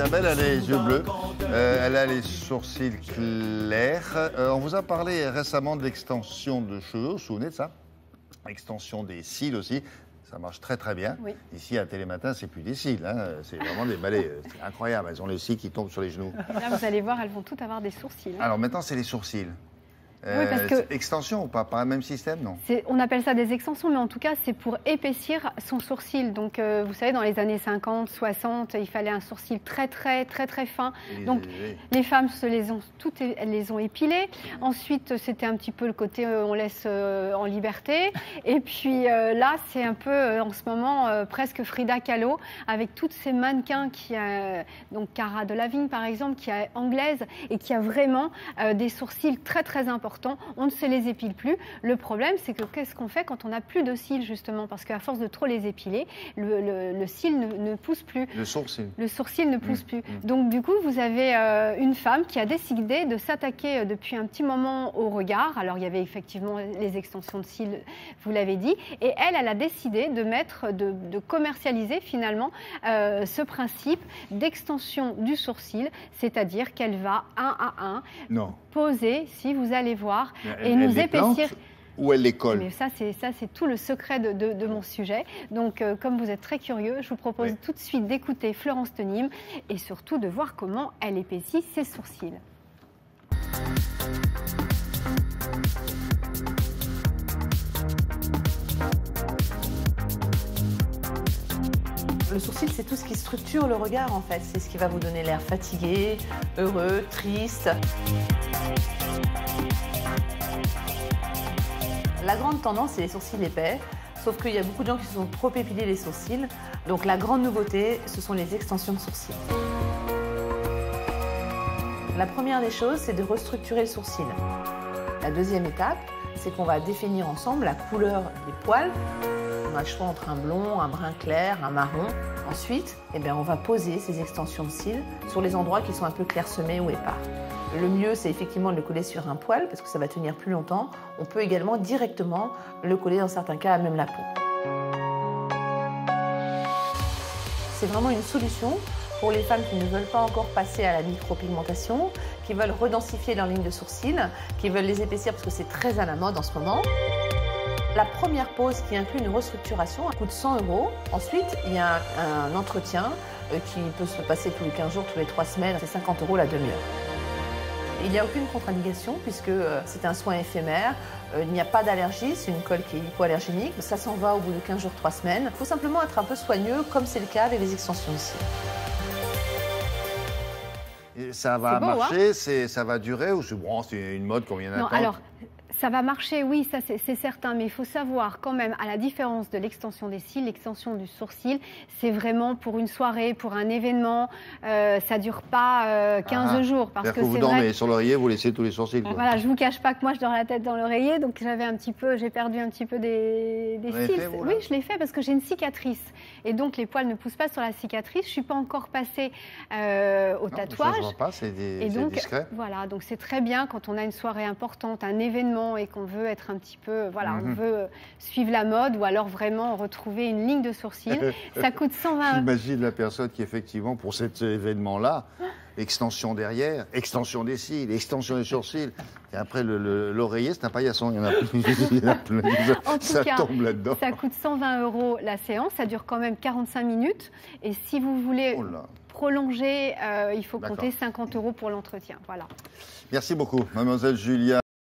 Isabelle a les yeux bleus, elle a les sourcils clairs. On vous a parlé récemment de l'extension de cheveux, vous vous souvenez de ça? Extension des cils aussi. Ça marche très très bien. Oui. Ici à Télématin, c'est plus des cils, hein. C'est vraiment des balais. C'est incroyable. Elles ont les cils qui tombent sur les genoux. Là, vous allez voir, elles vont toutes avoir des sourcils. Alors maintenant, c'est les sourcils. Oui, parce que extension ou pas? Pas le même système, non? on appelle ça des extensions, mais en tout cas, c'est pour épaissir son sourcil. Donc, vous savez, dans les années 50, 60, il fallait un sourcil très fin. Donc, les femmes elles les ont épilés. Ensuite, c'était un petit peu le côté on laisse en liberté. Et puis là, c'est un peu, en ce moment, presque Frida Kahlo, avec toutes ces mannequins donc Cara Delevingne, par exemple, qui est anglaise et qui a vraiment des sourcils très importants. On ne se les épile plus. Le problème, c'est que qu'est-ce qu'on fait quand on n'a plus de cils, justement? Parce qu'à force de trop les épiler, le cil ne pousse plus. Le sourcil. Le sourcil ne pousse plus. Donc, du coup, vous avez une femme qui a décidé de s'attaquer depuis un petit moment au regard. Alors, il y avait effectivement les extensions de cils, vous l'avez dit. Et elle a décidé de commercialiser finalement ce principe d'extension du sourcil, c'est-à-dire qu'elle va un à un poser, si vous allez voir, et nous épaissir. Ou elle les colle? Mais ça, c'est tout le secret de mon sujet. Donc, comme vous êtes très curieux, je vous propose tout de suite d'écouter Florence Tenim et surtout de voir comment elle épaissit ses sourcils. Le sourcil, c'est tout ce qui structure le regard, en fait. C'est ce qui va vous donner l'air fatigué, heureux, triste. La grande tendance, c'est les sourcils épais, sauf qu'il y a beaucoup de gens qui se sont trop épilés les sourcils. Donc la grande nouveauté, ce sont les extensions de sourcils. La première des choses, c'est de restructurer le sourcil. La deuxième étape, c'est qu'on va définir ensemble la couleur des poils. On a le choix entre un blond, un brun clair, un marron. Ensuite, on va poser ces extensions de cils sur les endroits qui sont un peu clairsemés ou épars. Le mieux, c'est effectivement de le coller sur un poil parce que ça va tenir plus longtemps. On peut également directement le coller dans certains cas à même la peau. C'est vraiment une solution pour les femmes qui ne veulent pas encore passer à la micropigmentation, qui veulent redensifier leur ligne de sourcils, qui veulent les épaissir parce que c'est très à la mode en ce moment. La première pose qui inclut une restructuration coûte 100 €. Ensuite, il y a un entretien qui peut se passer tous les 15 jours, tous les 3 semaines. C'est 50 € la demi-heure. Il n'y a aucune contre-indication puisque c'est un soin éphémère. Il n'y a pas d'allergie, c'est une colle qui est hypoallergénique. Ça s'en va au bout de 15 jours, 3 semaines. Il faut simplement être un peu soigneux, comme c'est le cas avec les extensions de cils. Et ça va marcher, hein? Ça va durer ou c'est une mode qu'on vient d'attendre? Alors, ça va marcher, oui, ça c'est certain, mais il faut savoir quand même, à la différence de l'extension des cils, l'extension du sourcil, c'est vraiment pour une soirée, pour un événement, ça ne dure pas 15 jours. Parce que vous dormez sur l'oreiller, vous laissez tous les sourcils. Voilà, je ne vous cache pas que moi je dors la tête dans l'oreiller, donc j'ai perdu un petit peu des cils. Oui, je l'ai fait parce que j'ai une cicatrice. Et donc les poils ne poussent pas sur la cicatrice, je ne suis pas encore passée au tatouage. Ça ne se voit pas, c'est discret. Voilà, donc c'est très bien quand on a une soirée importante, un événement, et qu'on veut être un petit peu, on veut suivre la mode ou alors vraiment retrouver une ligne de sourcils. Ça coûte 120 €. J'imagine la personne qui, effectivement, pour cet événement-là, extension derrière, extension des cils, extension des sourcils. Et après, l'oreiller, c'est un paillasson. Il y en a plein. En tout cas, tombe là-dedans. Ça coûte 120 € la séance. Ça dure quand même 45 minutes. Et si vous voulez prolonger, il faut compter 50 € pour l'entretien. Voilà. Merci beaucoup, mademoiselle Julia.